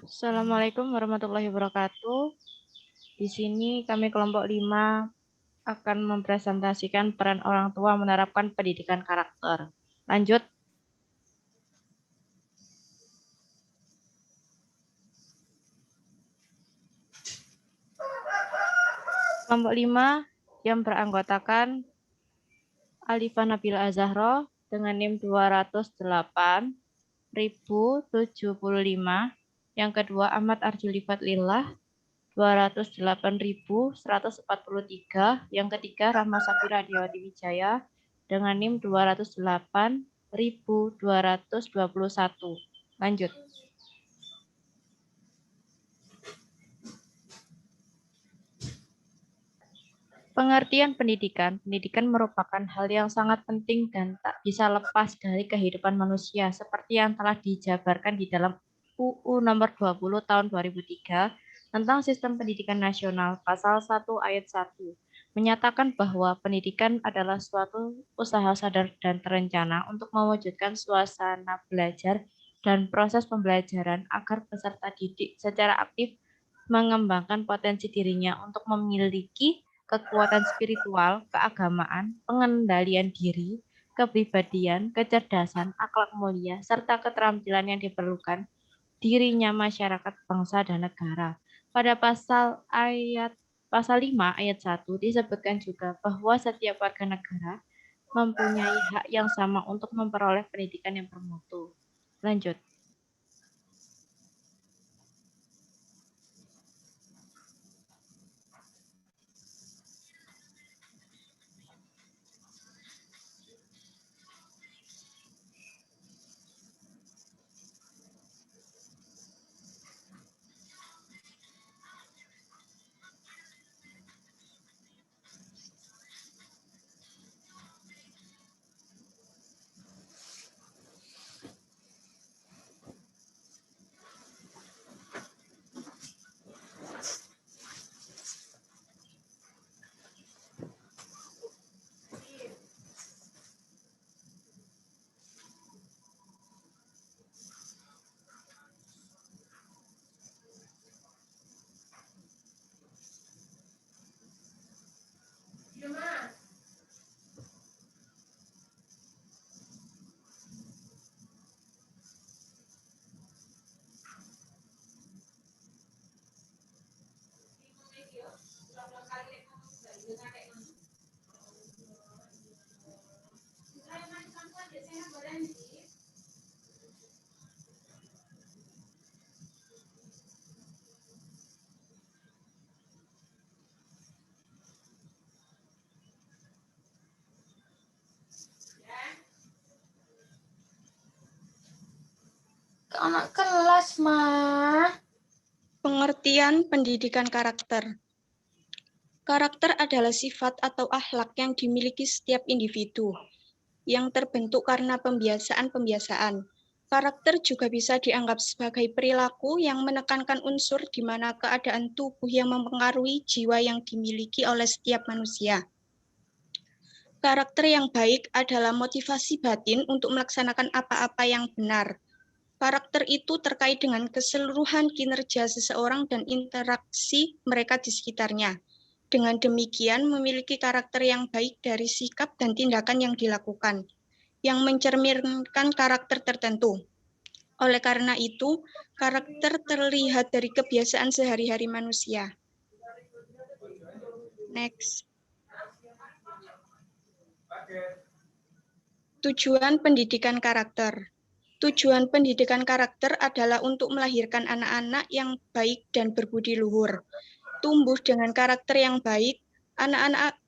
Assalamualaikum warahmatullahi wabarakatuh. Di sini kami kelompok 5 akan mempresentasikan peran orang tua menerapkan pendidikan karakter. Lanjut. Kelompok 5 yang beranggotakan Alifa Nabila Azahro dengan NIM 208.075. Yang kedua Ahmad Arjuli Fadlillah 208.143. Yang ketiga Rahma Safira Diawati Wijaya dengan NIM 208.221. Lanjut. Pengertian pendidikan. Pendidikan merupakan hal yang sangat penting dan tak bisa lepas dari kehidupan manusia seperti yang telah dijabarkan di dalam UU nomor 20 tahun 2003 tentang Sistem Pendidikan Nasional pasal 1 ayat 1 menyatakan bahwa pendidikan adalah suatu usaha sadar dan terencana untuk mewujudkan suasana belajar dan proses pembelajaran agar peserta didik secara aktif mengembangkan potensi dirinya untuk memiliki kekuatan spiritual, keagamaan, pengendalian diri, kepribadian, kecerdasan, akhlak mulia, serta keterampilan yang diperlukan dirinya masyarakat, bangsa, dan negara. Pada pasal 5 ayat 1 disebutkan juga bahwa setiap warga negara mempunyai hak yang sama untuk memperoleh pendidikan yang bermutu. Lanjut. Anak kelas, Ma. Pengertian pendidikan karakter. Karakter adalah sifat atau akhlak yang dimiliki setiap individu, yang terbentuk karena pembiasaan-pembiasaan. Karakter juga bisa dianggap sebagai perilaku yang menekankan unsur di mana keadaan tubuh yang mempengaruhi jiwa yang dimiliki oleh setiap manusia. Karakter yang baik adalah motivasi batin untuk melaksanakan apa-apa yang benar. Karakter itu terkait dengan keseluruhan kinerja seseorang dan interaksi mereka di sekitarnya. Dengan demikian, memiliki karakter yang baik dari sikap dan tindakan yang dilakukan, yang mencerminkan karakter tertentu. Oleh karena itu, karakter terlihat dari kebiasaan sehari-hari manusia. Next. Tujuan pendidikan karakter. Tujuan pendidikan karakter adalah untuk melahirkan anak-anak yang baik dan berbudi luhur. Tumbuh dengan karakter yang baik, anak-anak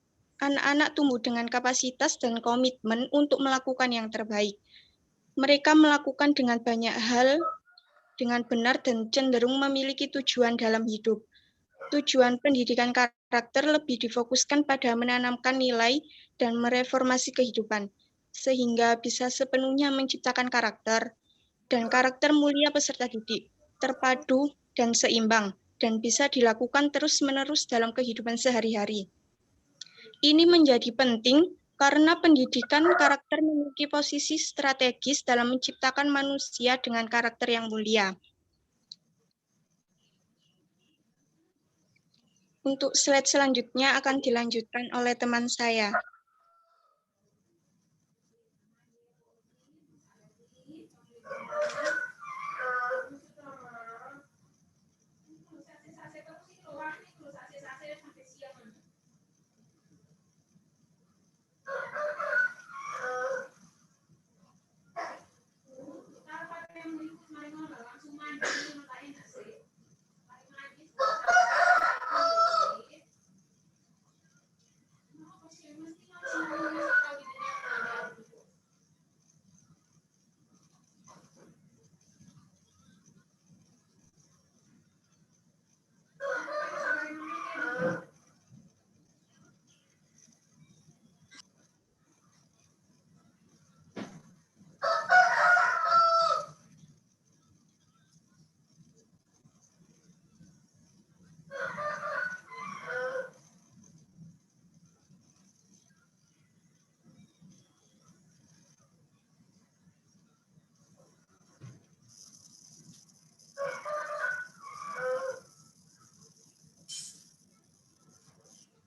tumbuh dengan kapasitas dan komitmen untuk melakukan yang terbaik. Mereka melakukan dengan banyak hal dengan benar dan cenderung memiliki tujuan dalam hidup. Tujuan pendidikan karakter lebih difokuskan pada menanamkan nilai dan mereformasi kehidupan, sehingga bisa sepenuhnya menciptakan karakter dan karakter mulia peserta didik, terpadu dan seimbang, dan bisa dilakukan terus-menerus dalam kehidupan sehari-hari. Ini menjadi penting Karena pendidikan karakter memiliki posisi strategis dalam menciptakan manusia dengan karakter yang mulia. Untuk slide selanjutnya akan dilanjutkan oleh teman saya.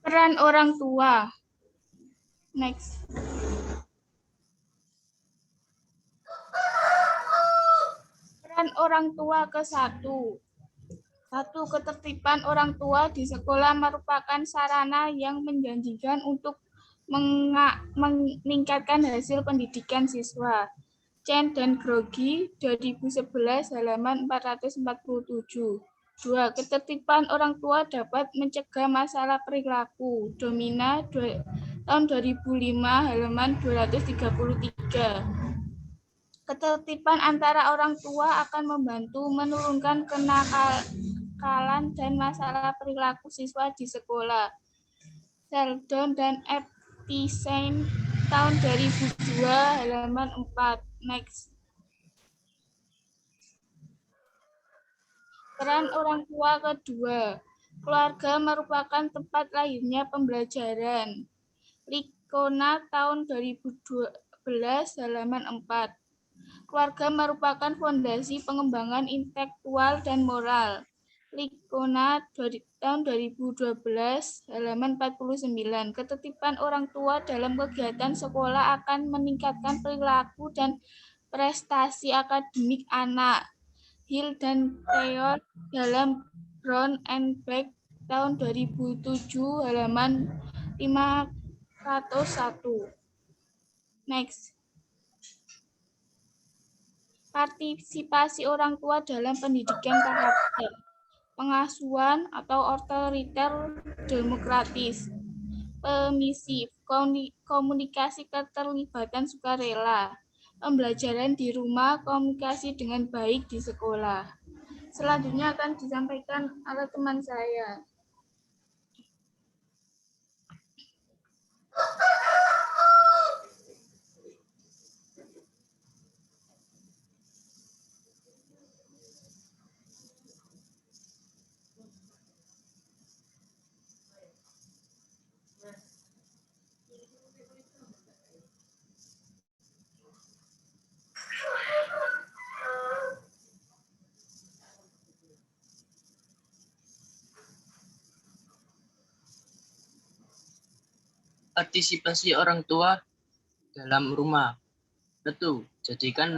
Peran orang tua. Next. Peran orang tua ke-1. 1. Ketertiban orang tua di sekolah merupakan sarana yang menjanjikan untuk meningkatkan hasil pendidikan siswa. Chen dan Grogi, 2011, halaman 447. 2. Ketertiban orang tua dapat mencegah masalah perilaku. Domina, tahun 2005, halaman 233. Ketertiban antara orang tua akan membantu menurunkan kenakalan dan masalah perilaku siswa di sekolah. Sheldon dan Epstein, tahun 2002, halaman 4. Next. Peran orang tua kedua. Keluarga merupakan tempat lahirnya pembelajaran. Likona, tahun 2012, halaman 4. Keluarga merupakan fondasi pengembangan intelektual dan moral. Likona, tahun 2012, halaman 49. Ketertiban orang tua dalam kegiatan sekolah akan meningkatkan perilaku dan prestasi akademik anak. Hill dan Theo dalam Brown and Black, tahun 2007, halaman 501. Next. Partisipasi orang tua dalam pendidikan karakter, pengasuhan atau otoriter demokratis, permisif, komunikasi keterlibatan sukarela, pembelajaran di rumah, komunikasi dengan baik di sekolah. Selanjutnya akan disampaikan oleh teman saya. Partisipasi orang tua dalam rumah. Satu, jadikan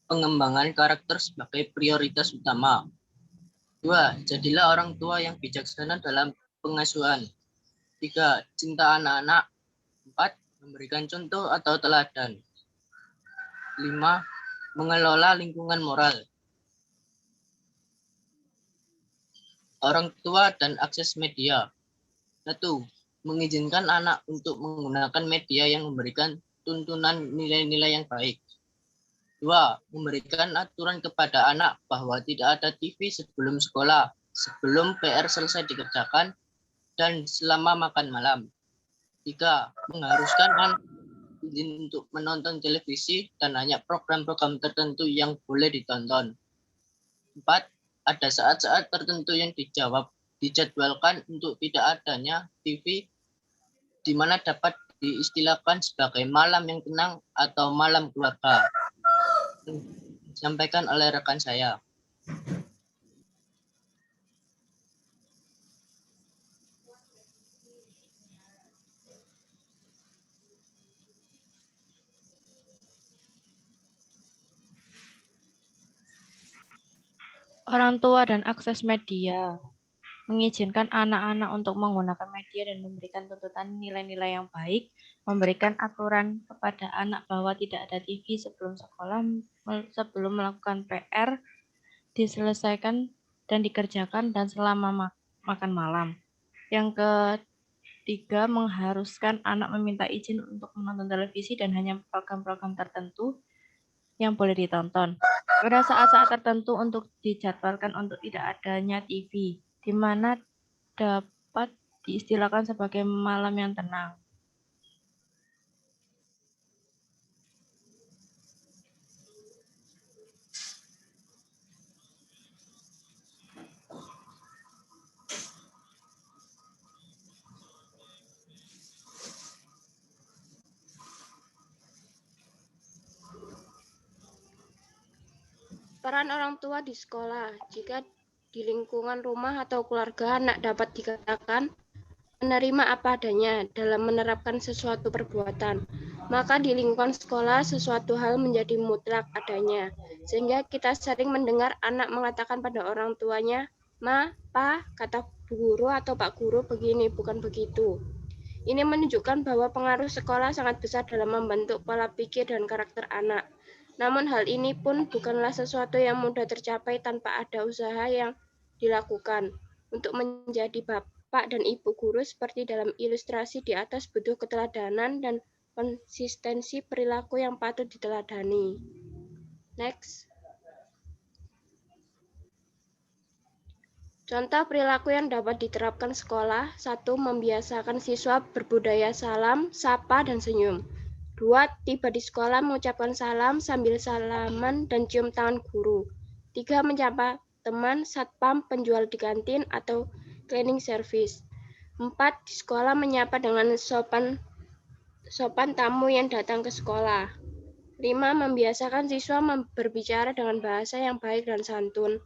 pengembangan karakter sebagai prioritas utama. 2. Jadilah orang tua yang bijaksana dalam pengasuhan. 3. Cinta anak-anak. 4. Memberikan contoh atau teladan. 5. Mengelola lingkungan moral. Orang tua dan akses media. 1. Mengizinkan anak untuk menggunakan media yang memberikan tuntunan nilai-nilai yang baik. 2. Memberikan aturan kepada anak bahwa tidak ada TV sebelum sekolah, sebelum PR selesai dikerjakan, dan selama makan malam. 3. Mengharuskan anak izin untuk menonton televisi dan hanya program-program tertentu yang boleh ditonton. 4. Ada saat-saat tertentu yang dijadwalkan untuk tidak adanya TV, di mana dapat diistilahkan sebagai malam yang tenang atau malam keluarga. Disampaikan oleh rekan saya. Orang tua dan akses media mengizinkan anak-anak untuk menggunakan media dan memberikan tuntutan nilai-nilai yang baik, memberikan aturan kepada anak bahwa tidak ada TV sebelum sekolah, sebelum melakukan PR, diselesaikan dan dikerjakan, dan selama makan malam. Yang ketiga, mengharuskan anak meminta izin untuk menonton televisi dan hanya program-program tertentu yang boleh ditonton. Ada saat-saat tertentu untuk dijadwalkan untuk tidak adanya TV, di mana dapat diistilahkan sebagai malam yang tenang. Peran orang tua di sekolah. Jika di lingkungan rumah atau keluarga, anak dapat dikatakan menerima apa adanya dalam menerapkan sesuatu perbuatan. Maka di lingkungan sekolah, sesuatu hal menjadi mutlak adanya. Sehingga kita sering mendengar anak mengatakan pada orang tuanya, "Ma, Pa, kata Bu Guru atau Pak Guru begini, bukan begitu." Ini menunjukkan bahwa pengaruh sekolah sangat besar dalam membentuk pola pikir dan karakter anak. Namun hal ini pun bukanlah sesuatu yang mudah tercapai tanpa ada usaha yang dilakukan. Untuk menjadi bapak dan ibu guru seperti dalam ilustrasi di atas butuh keteladanan dan konsistensi perilaku yang patut diteladani. Next. Contoh perilaku yang dapat diterapkan sekolah. 1. Membiasakan siswa berbudaya salam, sapa, dan senyum. 2. Tiba di sekolah mengucapkan salam sambil salaman dan cium tangan guru. 3. Menyapa teman, satpam, penjual di kantin, atau cleaning service. 4. Di sekolah menyapa dengan sopan tamu yang datang ke sekolah. 5. Membiasakan siswa berbicara dengan bahasa yang baik dan santun.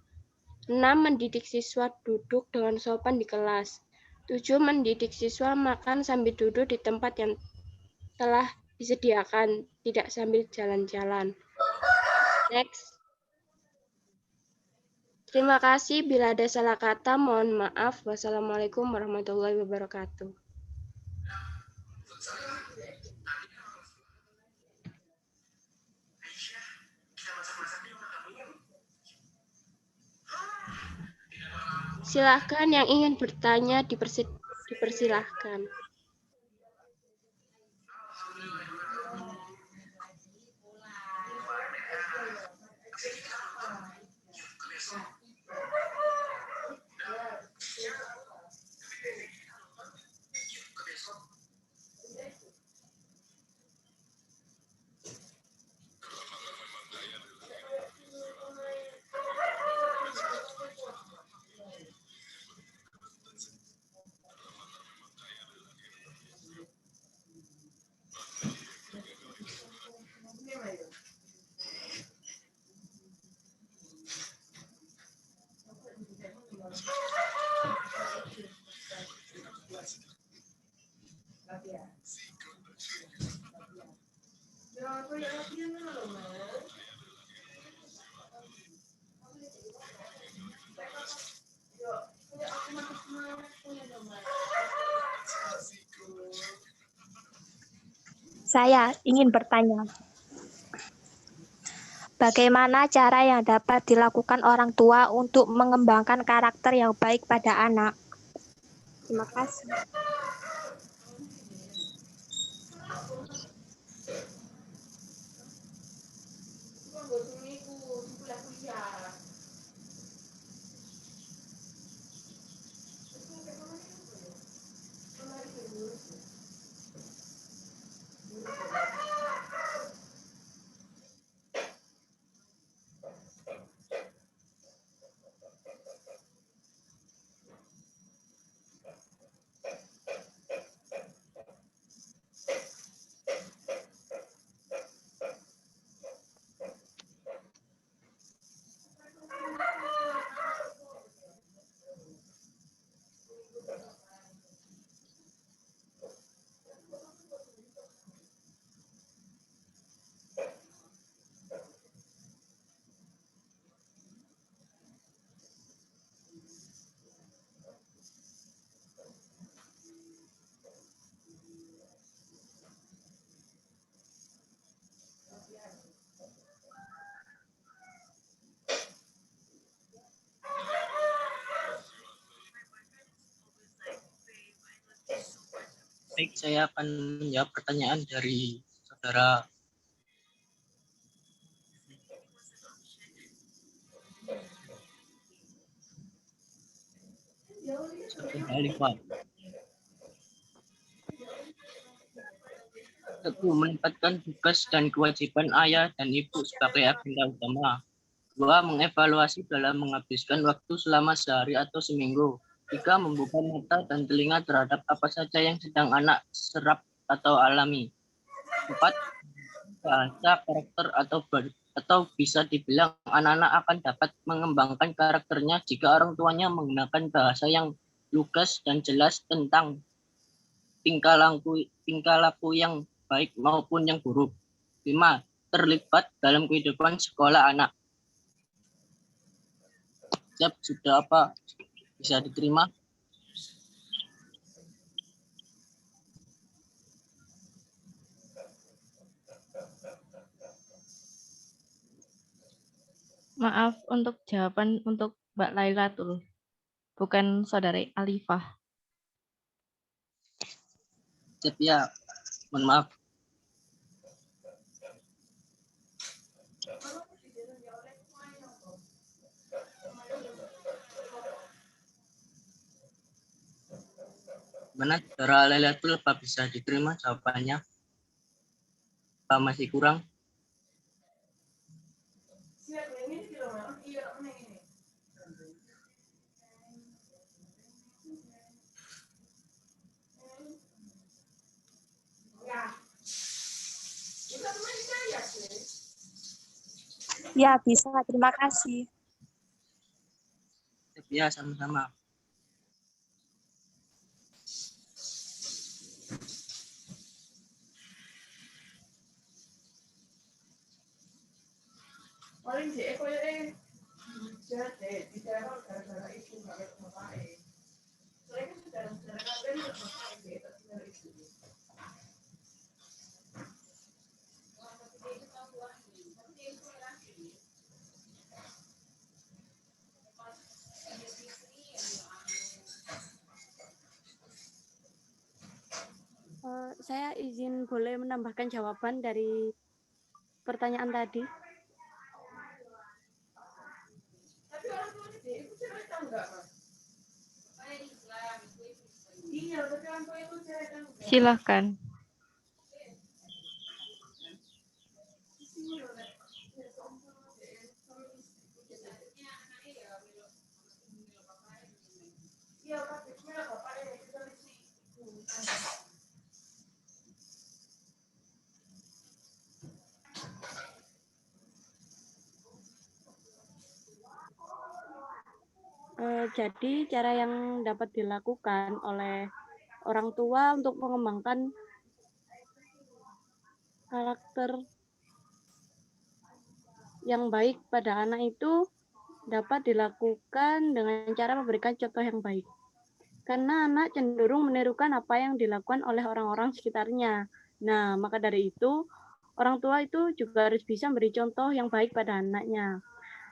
6. Mendidik siswa duduk dengan sopan di kelas. 7. Mendidik siswa makan sambil duduk di tempat yang telah disediakan, tidak sambil jalan-jalan. Next. Terima kasih. Bila ada salah kata, mohon maaf. Wassalamualaikum warahmatullahi wabarakatuh. Silakan yang ingin bertanya dipersilahkan. Saya ingin bertanya, bagaimana cara yang dapat dilakukan orang tua untuk mengembangkan karakter yang baik pada anak? Terima kasih. Baik, saya akan menjawab pertanyaan dari saudara Alifah. Satu, menempatkan tugas dan kewajiban ayah dan ibu sebagai agenda utama. 2, mengevaluasi dalam menghabiskan waktu selama sehari atau seminggu. 3, membuka mata dan telinga terhadap apa saja yang sedang anak serap atau alami. 4, bahasa karakter atau bisa dibilang anak-anak akan dapat mengembangkan karakternya jika orang tuanya menggunakan bahasa yang lugas dan jelas tentang tingkah laku yang baik maupun yang buruk. 5, terlibat dalam kehidupan sekolah anak. Siap, sudah apa bisa diterima? Maaf untuk jawaban untuk Mbak Lailatul, bukan saudari Alifah. Siap ya, mohon maaf. Mana saudara Lailatul, apa bisa diterima jawabannya? Apa masih kurang? Ya, bisa. Terima kasih. Siap ya, sama-sama. Saya izin boleh menambahkan jawaban dari pertanyaan tadi. Silahkan. Jadi cara yang dapat dilakukan oleh orang tua untuk mengembangkan karakter yang baik pada anak itu dapat dilakukan dengan cara memberikan contoh yang baik. Karena anak cenderung menirukan apa yang dilakukan oleh orang-orang sekitarnya. Nah, maka dari itu, orang tua itu juga harus bisa memberi contoh yang baik pada anaknya.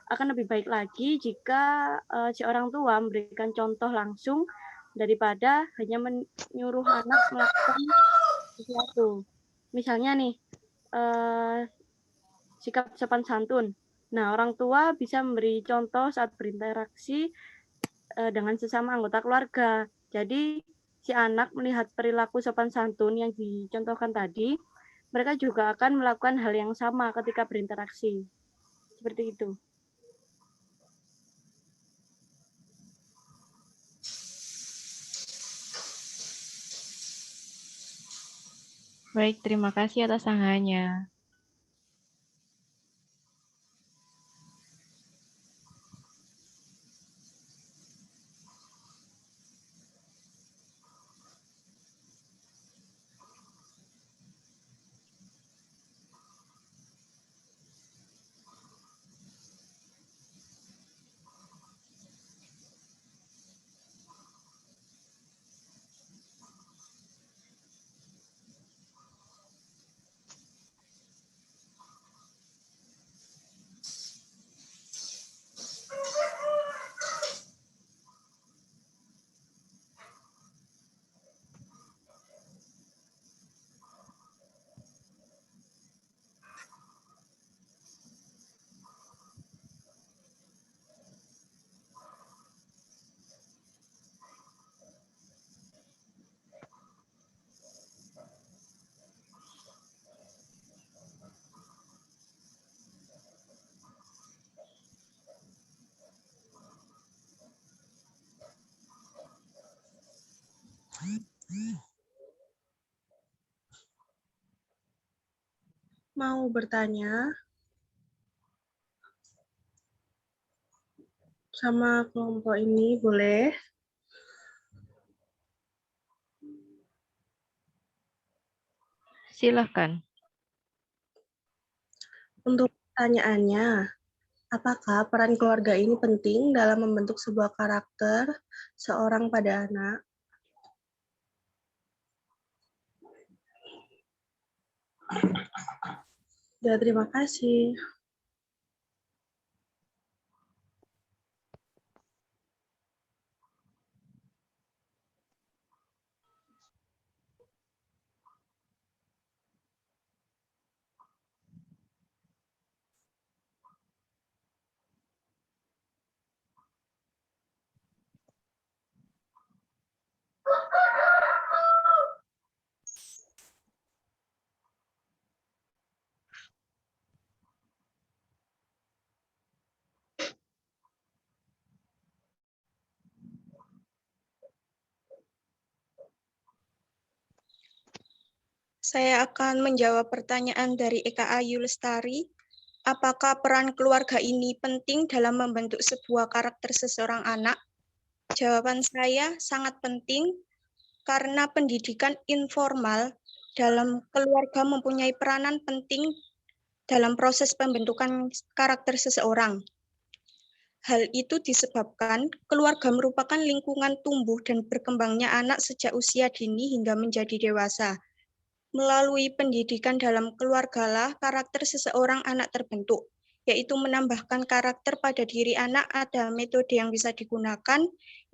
Akan lebih baik lagi jika si orang tua memberikan contoh langsung daripada hanya menyuruh anak melakukan sesuatu. Misalnya nih, sikap sopan santun. Nah, orang tua bisa memberi contoh saat berinteraksi dengan sesama anggota keluarga. Jadi, si anak melihat perilaku sopan santun yang dicontohkan tadi, mereka juga akan melakukan hal yang sama ketika berinteraksi. Seperti itu. Baik, terima kasih atas sanggahannya. mau bertanya sama kelompok ini, boleh? Silahkan. Untuk pertanyaannya, apakah peran keluarga ini penting dalam membentuk sebuah karakter seorang pada anak? Ya, terima kasih. Saya akan menjawab pertanyaan dari Eka Ayu Lestari. Apakah peran keluarga ini penting dalam membentuk sebuah karakter seseorang anak? Jawaban saya sangat penting karena pendidikan informal dalam keluarga mempunyai peranan penting dalam proses pembentukan karakter seseorang. Hal itu disebabkan keluarga merupakan lingkungan tumbuh dan berkembangnya anak sejak usia dini hingga menjadi dewasa. Melalui pendidikan dalam keluargalah karakter seseorang anak terbentuk, yaitu menambahkan karakter pada diri anak. Ada metode yang bisa digunakan,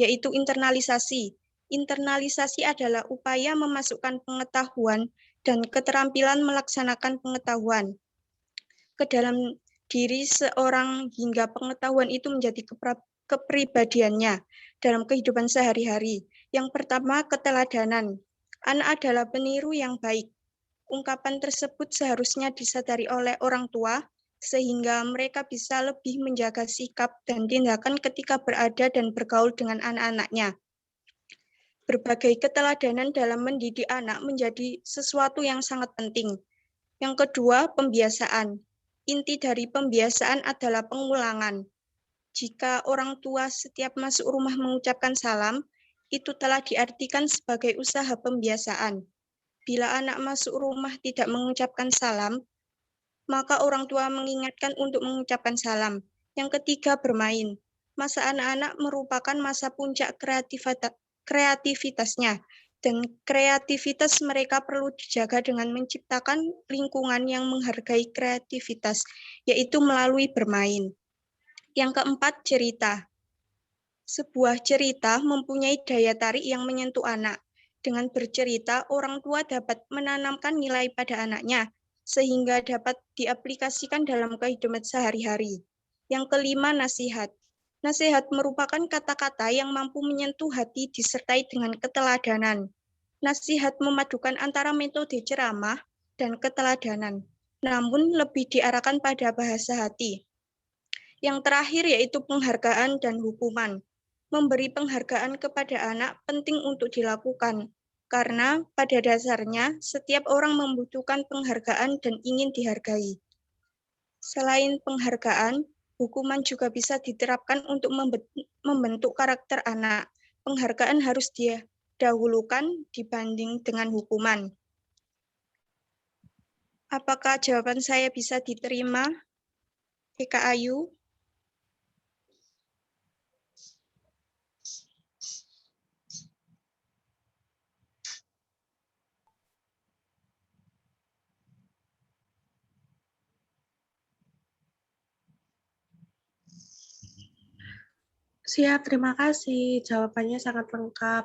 yaitu internalisasi. Internalisasi adalah upaya memasukkan pengetahuan dan keterampilan melaksanakan pengetahuan ke dalam diri seorang hingga pengetahuan itu menjadi kepribadiannya dalam kehidupan sehari-hari. Yang pertama, keteladanan. Anak adalah peniru yang baik. Ungkapan tersebut seharusnya disadari oleh orang tua, sehingga mereka bisa lebih menjaga sikap dan tindakan ketika berada dan bergaul dengan anak-anaknya. Berbagai keteladanan dalam mendidik anak menjadi sesuatu yang sangat penting. Yang kedua, pembiasaan. Inti dari pembiasaan adalah pengulangan. Jika orang tua setiap masuk rumah mengucapkan salam, itu telah diartikan sebagai usaha pembiasaan. Bila anak masuk rumah tidak mengucapkan salam, maka orang tua mengingatkan untuk mengucapkan salam. Yang ketiga, bermain. Masa anak-anak merupakan masa puncak kreativitasnya, dan kreativitas mereka perlu dijaga dengan menciptakan lingkungan yang menghargai kreativitas, yaitu melalui bermain. Yang keempat, cerita. Sebuah cerita mempunyai daya tarik yang menyentuh anak. Dengan bercerita, orang tua dapat menanamkan nilai pada anaknya, sehingga dapat diaplikasikan dalam kehidupan sehari-hari. Yang kelima, nasihat. Nasihat merupakan kata-kata yang mampu menyentuh hati disertai dengan keteladanan. Nasihat memadukan antara metode ceramah dan keteladanan, namun lebih diarahkan pada bahasa hati. Yang terakhir yaitu penghargaan dan hukuman. Memberi penghargaan kepada anak penting untuk dilakukan, karena pada dasarnya setiap orang membutuhkan penghargaan dan ingin dihargai. Selain penghargaan, hukuman juga bisa diterapkan untuk membentuk karakter anak. Penghargaan harus didahulukan dibanding dengan hukuman. Apakah jawaban saya bisa diterima, Eka Ayu? Siap, terima kasih. Jawabannya sangat lengkap.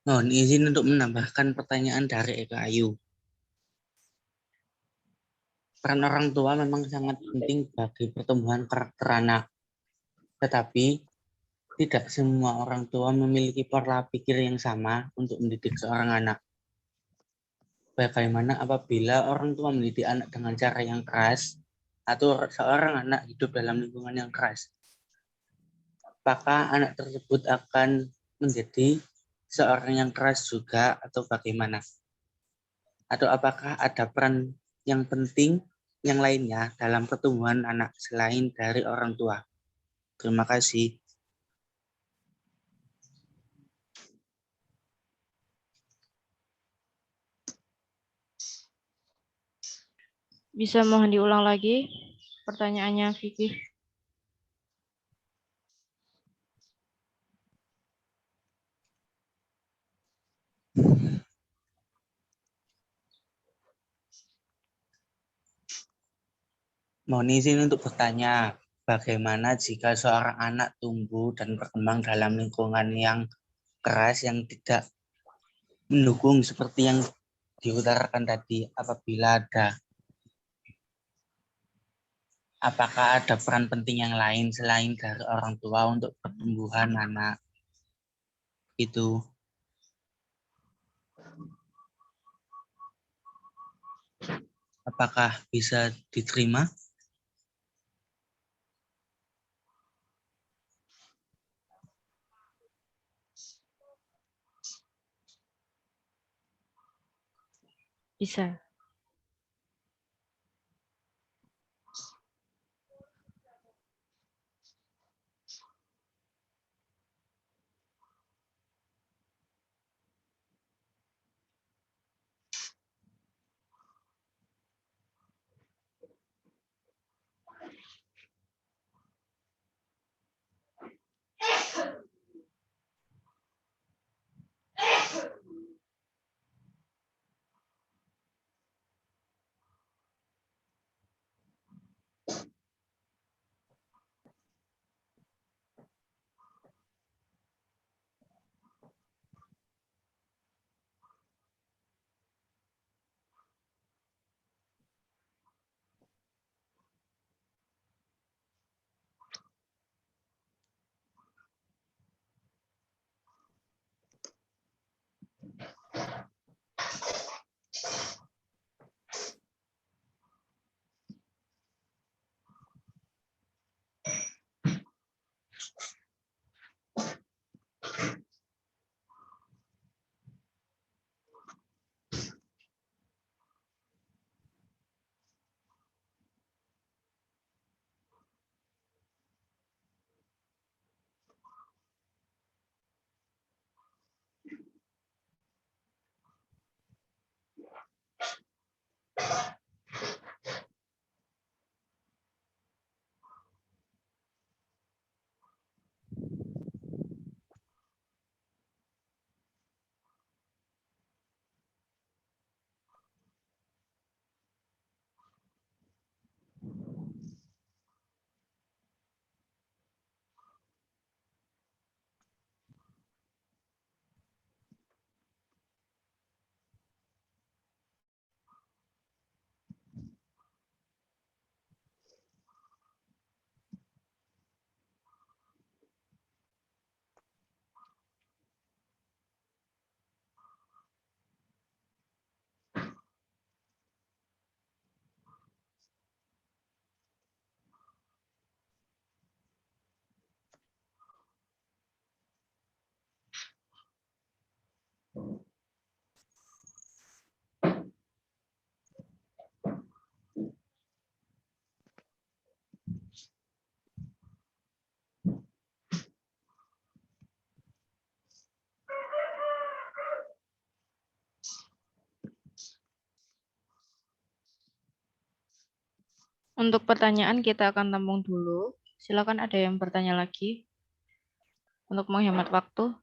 Mohon izin untuk menambahkan pertanyaan dari Eka Ayu. Peran orang tua memang sangat penting bagi pertumbuhan karakter anak. Tetapi tidak semua orang tua memiliki pola pikir yang sama untuk mendidik seorang anak. Bagaimana apabila orang tua mendidik anak dengan cara yang keras atau seorang anak hidup dalam lingkungan yang keras? Apakah anak tersebut akan menjadi seorang yang keras juga atau bagaimana? Atau apakah ada peran yang penting yang lainnya dalam pertumbuhan anak selain dari orang tua? Terima kasih. Bisa mohon diulang lagi pertanyaannya, Vicky? Mohon izin untuk bertanya, bagaimana jika seorang anak tumbuh dan berkembang dalam lingkungan yang keras yang tidak mendukung seperti yang diutarakan tadi, apakah ada peran penting yang lain selain dari orang tua untuk pertumbuhan anak? Itu. Apakah bisa diterima? Bisa. Untuk pertanyaan kita akan tampung dulu. Silakan ada yang bertanya lagi untuk menghemat waktu.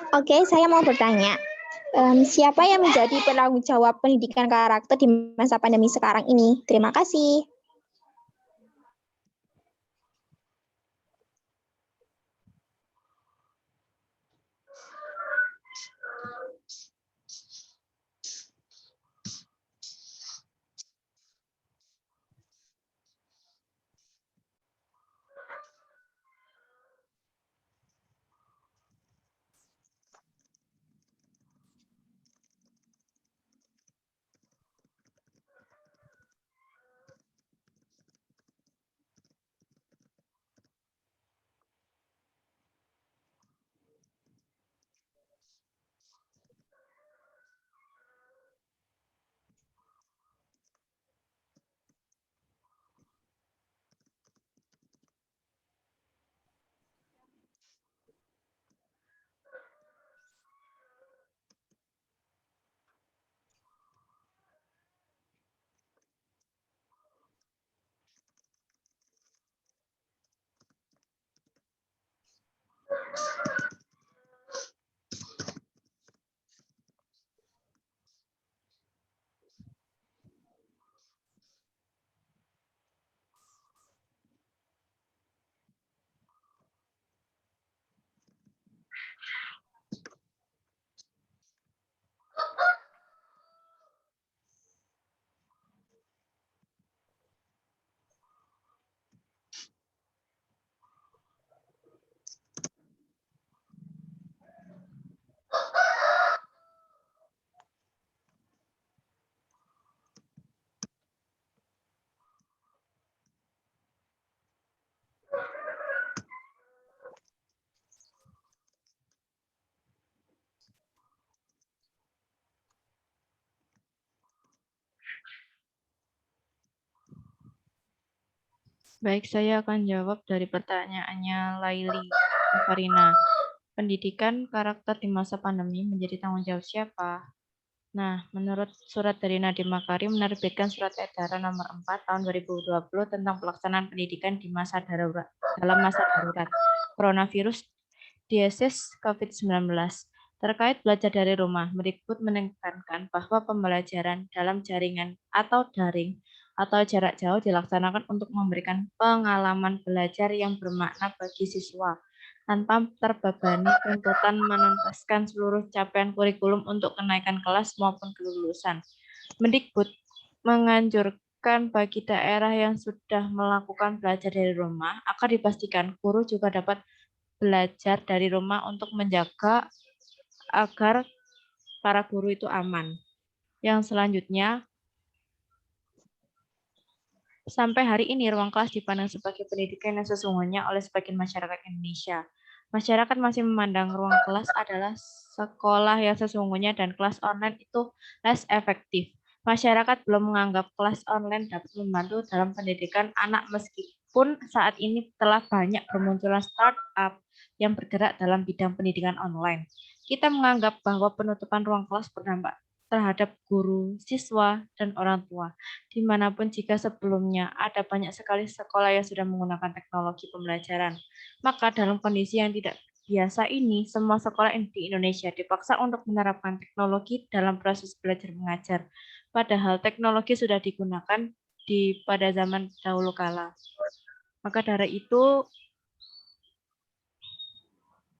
Oke, saya mau bertanya. Siapa yang menjadi penanggung jawab pendidikan karakter di masa pandemi sekarang ini? Terima kasih. Baik, saya akan jawab dari pertanyaannya Laili Farina. Pendidikan karakter di masa pandemi menjadi tanggung jawab siapa? Nah, menurut surat dari Nadiem Makarim menerbitkan surat edaran nomor 4 tahun 2020 tentang pelaksanaan pendidikan di masa darurat dalam masa darurat coronavirus disease COVID-19 terkait belajar dari rumah. Mendikbud menekankan bahwa pembelajaran dalam jaringan atau daring atau jarak jauh dilaksanakan untuk memberikan pengalaman belajar yang bermakna bagi siswa tanpa terbebani tuntutan menuntaskan seluruh capaian kurikulum untuk kenaikan kelas maupun kelulusan. Mendikbud menganjurkan bagi daerah yang sudah melakukan belajar dari rumah agar dipastikan guru juga dapat belajar dari rumah untuk menjaga agar para guru itu aman. Yang selanjutnya, sampai hari ini, ruang kelas dipandang sebagai pendidikan yang sesungguhnya oleh sebagian masyarakat Indonesia. Masyarakat masih memandang ruang kelas adalah sekolah yang sesungguhnya dan kelas online itu less efektif. Masyarakat belum menganggap kelas online dapat membantu dalam pendidikan anak meskipun saat ini telah banyak bermunculan startup yang bergerak dalam bidang pendidikan online. Kita menganggap bahwa penutupan ruang kelas berdampak terhadap guru, siswa, dan orang tua. Dimanapun jika sebelumnya ada banyak sekali sekolah yang sudah menggunakan teknologi pembelajaran. Maka dalam kondisi yang tidak biasa ini, semua sekolah di Indonesia dipaksa untuk menerapkan teknologi dalam proses belajar mengajar. Padahal teknologi sudah digunakan pada zaman dahulu kala. Maka dari itu,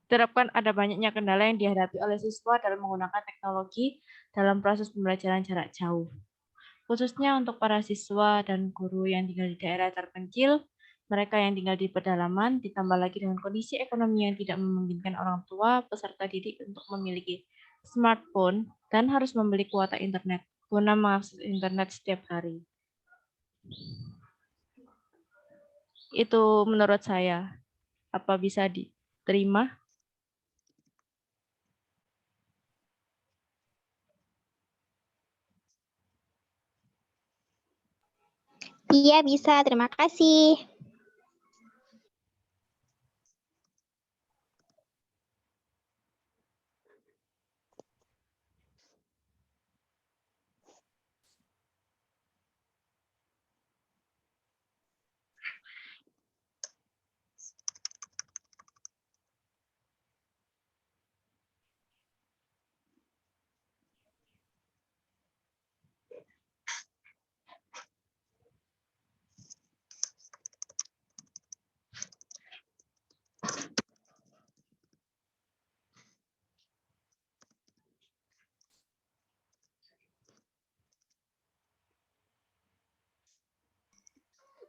terapkan ada banyaknya kendala yang dihadapi oleh siswa dalam menggunakan teknologi dalam proses pembelajaran jarak jauh. khususnya untuk para siswa dan guru yang tinggal di daerah terpencil, mereka yang tinggal di pedalaman, ditambah lagi dengan kondisi ekonomi yang tidak memungkinkan orang tua peserta didik untuk memiliki smartphone dan harus membeli kuota internet guna mengakses internet setiap hari. Itu menurut saya. Apa bisa diterima? Iya, bisa. Terima kasih.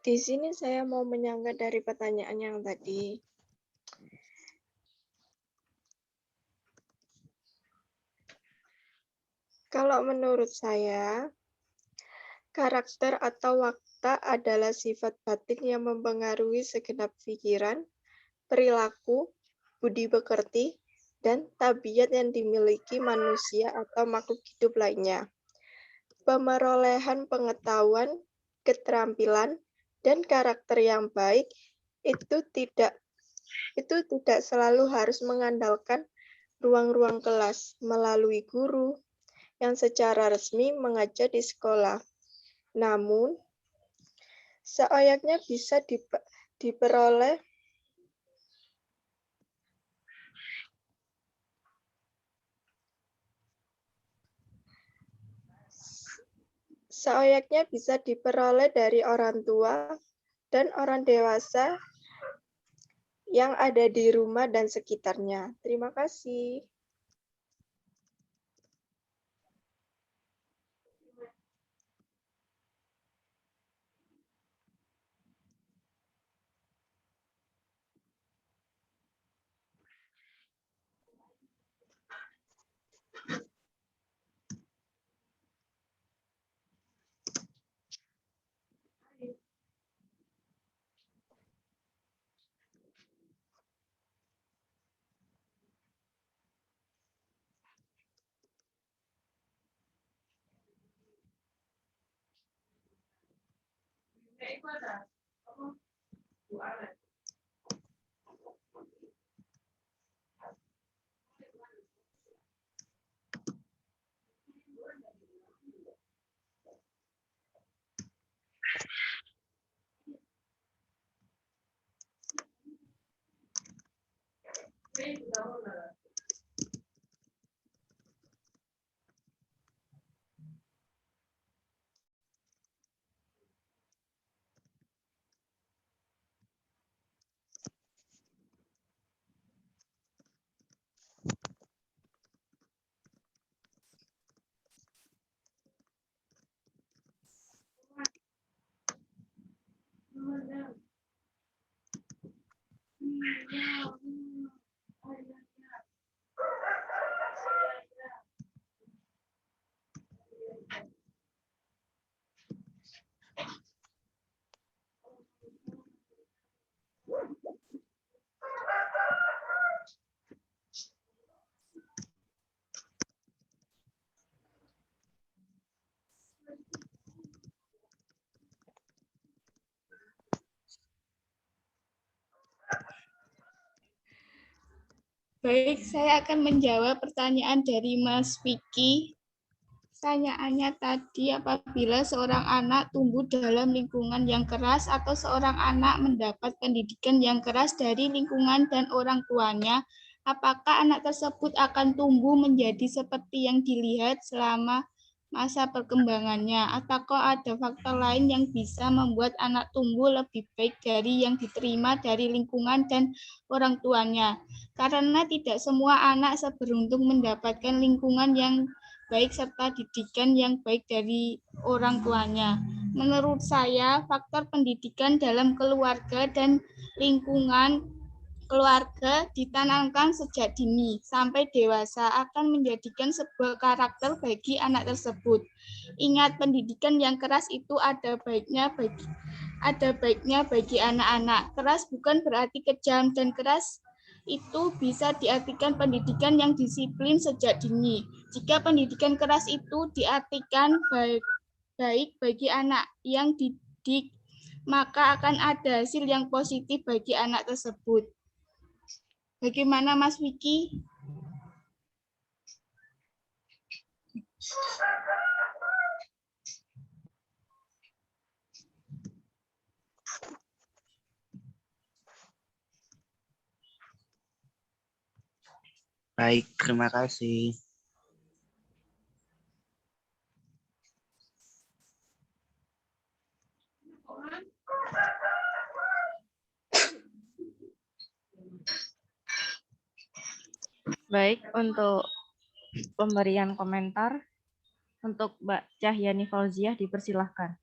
Di sini saya mau menyangga dari pertanyaan yang tadi. Kalau menurut saya, karakter atau watak adalah sifat batin yang mempengaruhi segenap pikiran, perilaku, budi pekerti, dan tabiat yang dimiliki manusia atau makhluk hidup lainnya. Pemerolehan pengetahuan, keterampilan, dan karakter yang baik itu tidak selalu harus mengandalkan ruang-ruang kelas melalui guru yang secara resmi mengajar di sekolah. Namun, selayaknya bisa diperoleh dari orang tua dan orang dewasa yang ada di rumah dan sekitarnya. Terima kasih. Baik, saya akan menjawab pertanyaan dari Mas Vicky. Pertanyaannya tadi, apabila seorang anak tumbuh dalam lingkungan yang keras atau seorang anak mendapat pendidikan yang keras dari lingkungan dan orang tuanya, apakah anak tersebut akan tumbuh menjadi seperti yang dilihat selama masa perkembangannya, ataukah ada faktor lain yang bisa membuat anak tumbuh lebih baik dari yang diterima dari lingkungan dan orang tuanya? Karena tidak semua anak seberuntung mendapatkan lingkungan yang baik serta didikan yang baik dari orang tuanya. Menurut saya, faktor pendidikan dalam keluarga dan lingkungan keluarga ditanamkan sejak dini sampai dewasa akan menjadikan sebuah karakter bagi anak tersebut. Ingat, pendidikan yang keras itu ada baiknya bagi anak-anak. Keras bukan berarti kejam, dan keras itu bisa diartikan pendidikan yang disiplin sejak dini. Jika pendidikan keras itu diartikan baik bagi anak yang didik, maka akan ada hasil yang positif bagi anak tersebut. Bagaimana Mas Wiki? Baik, terima kasih. Baik, untuk pemberian komentar untuk Mbak Cahyani Fauziah dipersilahkan.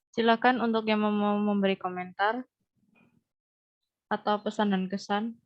Silakan untuk yang mau memberi komentar atau pesan dan kesan.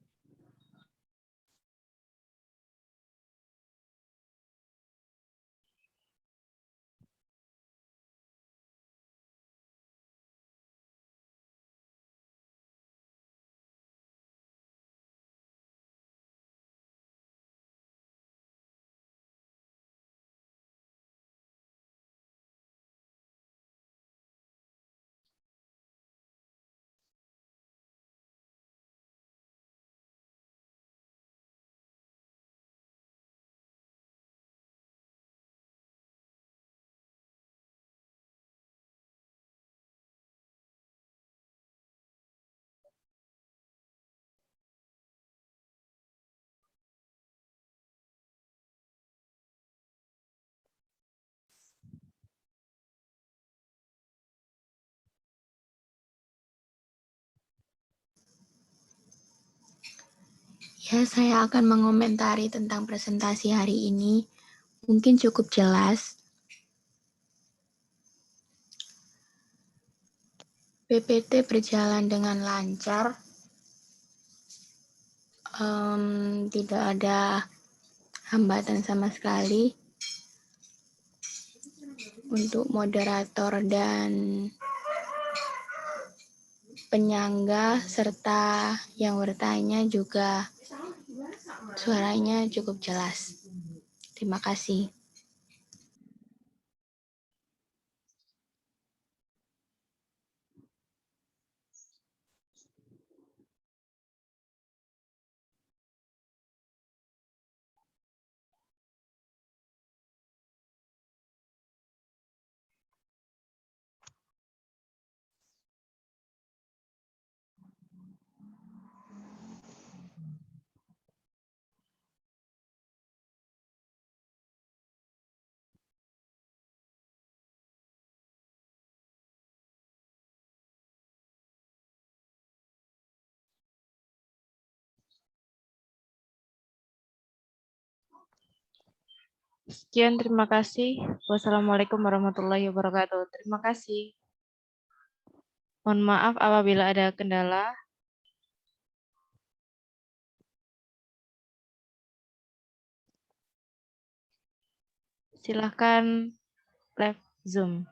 Ya, saya akan mengomentari tentang presentasi hari ini. Mungkin cukup jelas. PPT berjalan dengan lancar. Tidak ada hambatan sama sekali. Untuk moderator dan penyangga serta yang bertanya juga suaranya cukup jelas. Terima kasih. Sekian, terima kasih. Wassalamualaikum warahmatullahi wabarakatuh. Terima kasih. Mohon maaf apabila ada kendala. Silahkan live Zoom.